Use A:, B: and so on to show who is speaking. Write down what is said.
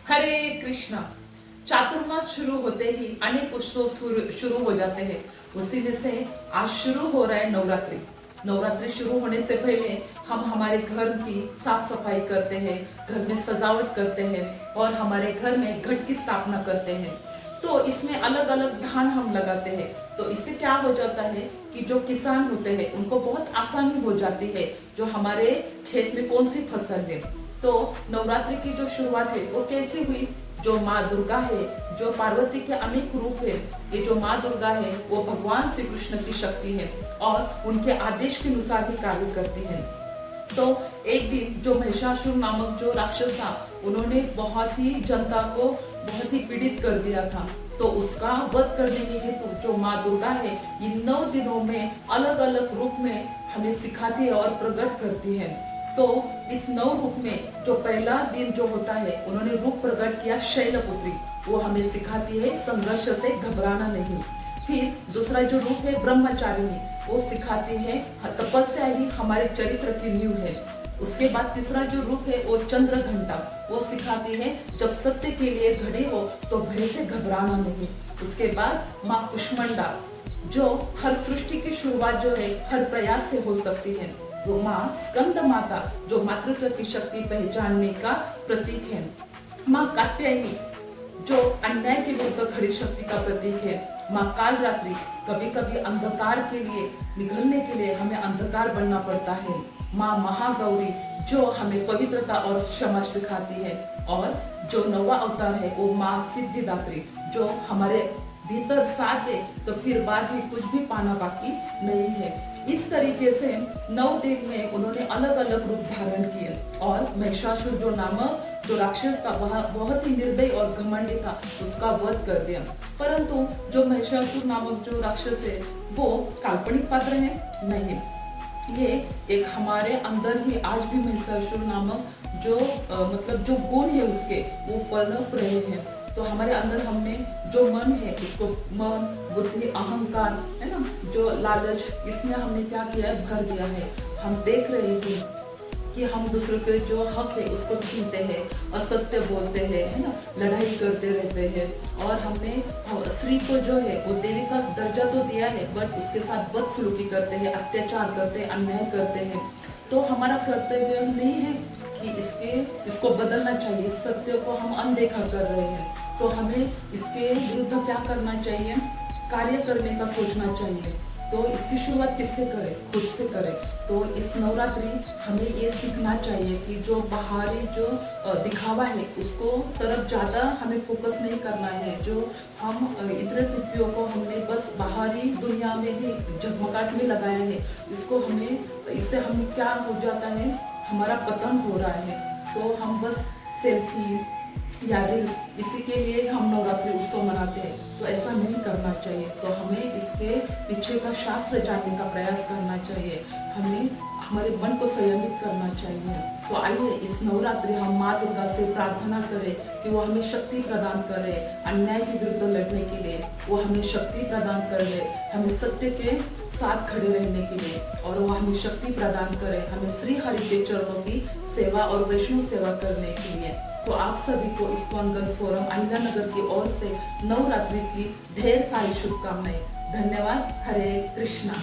A: हरे कृष्णा। चातुर्मास शुरू होते ही अनेक उत्सव शुरू हो जाते हैं। उसी में से आज शुरू हो रहा है नवरात्रि। नवरात्रि शुरू होने से पहले हम हमारे घर की साफ सफाई करते हैं, घर में सजावट करते हैं और हमारे घर में घट की स्थापना करते हैं। तो इसमें अलग अलग धान हम लगाते हैं। तो इससे क्या हो जाता है कि जो किसान होते हैं उनको बहुत आसानी हो जाती है जो हमारे खेत में कौन सी फसल है। तो नवरात्रि की जो शुरुआत है वो कैसे हुई? जो माँ दुर्गा है, जो पार्वती के अनेक रूप है, ये जो माँ दुर्गा है वो भगवान श्री कृष्ण की शक्ति है और उनके आदेश के अनुसार ही कार्य करती है। तो एक दिन जो महिषासुर नामक जो राक्षस था उन्होंने बहुत ही जनता को बहुत ही पीड़ित कर दिया था। तो उसका वध करने के हेतु जो माँ दुर्गा है इन 9 दिनों में अलग अलग रूप में हमें सिखाती है और प्रकट करती है। तो इस 9 रूप में जो पहला दिन जो होता है उन्होंने रूप प्रकट किया शैलपुत्री। वो हमें सिखाती है संघर्ष से घबराना नहीं। फिर दूसरा जो रूप है ब्रह्मचारिणी, वो सिखाती है तपस्या ही हमारे चरित्र की नींव है। उसके बाद तीसरा जो रूप है वो चंद्र घंटा, वो सिखाती है जब सत्य के लिए खड़े हो तो भय से घबराना नहीं। उसके बाद माँ कुष्मांडा, जो हर सृष्टि की शुरुआत जो है हर प्रयास से हो सकती है। वो माँ स्कंद माता, जो मातृत्व की शक्ति पहचानने का प्रतीक है। माँ कात्यायनी, जो अन्याय के विरुद्ध खड़ी शक्ति का प्रतीक है। माँ कालरात्रि, कभी कभी अंधकार के लिए निकलने के लिए हमें अंधकार बनना पड़ता है। माँ महागौरी, जो हमें पवित्रता और क्षमा सिखाती है। और जो नौवा अवतार है वो माँ सिद्धिदात्री, जो हमारे भीतर साथ है तो फिर बाद में कुछ भी पाना बाकी नहीं है। इस तरीके से 9 दिन में उन्होंने अलग अलग रूप धारण किए और महिषासुर जो नामक जो राक्षस था वह बहुत ही निर्दयी और घमंडी था, उसका वध कर दिया। परंतु जो महिषासुर नामक जो राक्षस है वो काल्पनिक पात्र है नहीं, ये एक हमारे अंदर ही आज भी महिषासुर नामक जो मतलब जो गुण है उसके वो पनप रहे हैं। तो हमारे अंदर हमने जो मन है उसको मन बुद्धि अहंकार है ना, जो लालच, इसमें हमने क्या किया है भर दिया है। हम देख रहे हैं कि हम दूसरे के जो हक है उसको छीनते हैं, असत्य बोलते हैं, है ना, लड़ाई करते रहते हैं। और हमने स्त्री को जो है वो देवी का दर्जा तो दिया है बट उसके साथ बदसलूकी करते हैं, अत्याचार करते हैं, अन्याय करते हैं। तो हमारा कर्तव्य नहीं है कि इसको बदलना चाहिए, इस सत्य को हम अनदेखा कर रहे हैं। तो हमें इसके विरुद्ध क्या करना चाहिए? कार्य करने का सोचना चाहिए। तो इसकी शुरुआत किससे करें? खुद से करें। तो इस नवरात्रि हमें ये सीखना चाहिए कि जो बाहरी जो दिखावा है उसको तरफ ज्यादा हमें फोकस नहीं करना है। जो हम इतने तिथियों को हमने बस बाहरी दुनिया में ही झगमगाहट में लगाया है, इसको हमें इससे हम क्या हो जाता है, हमारा पतन हो रहा है। तो हम बस सेल्फी या रील्स इसी के लिए हम नवरात्रि उत्सव मनाते हैं, तो ऐसा नहीं करना चाहिए। तो हमें इसके पीछे का शास्त्र जानने का प्रयास करना चाहिए, हमें हमारे मन को संयमित करना चाहिए। तो आइए इस नवरात्रि हम माँ दुर्गा से प्रार्थना करें कि वो हमें शक्ति प्रदान करे, अन्याय के विरुद्ध लड़ने के लिए वो हमें शक्ति प्रदान करे, हमें सत्य के साथ खड़े रहने के लिए, और वो हमें शक्ति प्रदान करे हमें श्री हरि के चरणों की सेवा और वैष्णव सेवा करने के लिए। तो आप सभी को इस्कॉन गर्ल फोरम अहिल्यानगर की ओर से नवरात्रि की ढेर सारी शुभकामनाएं। धन्यवाद। हरे कृष्णा।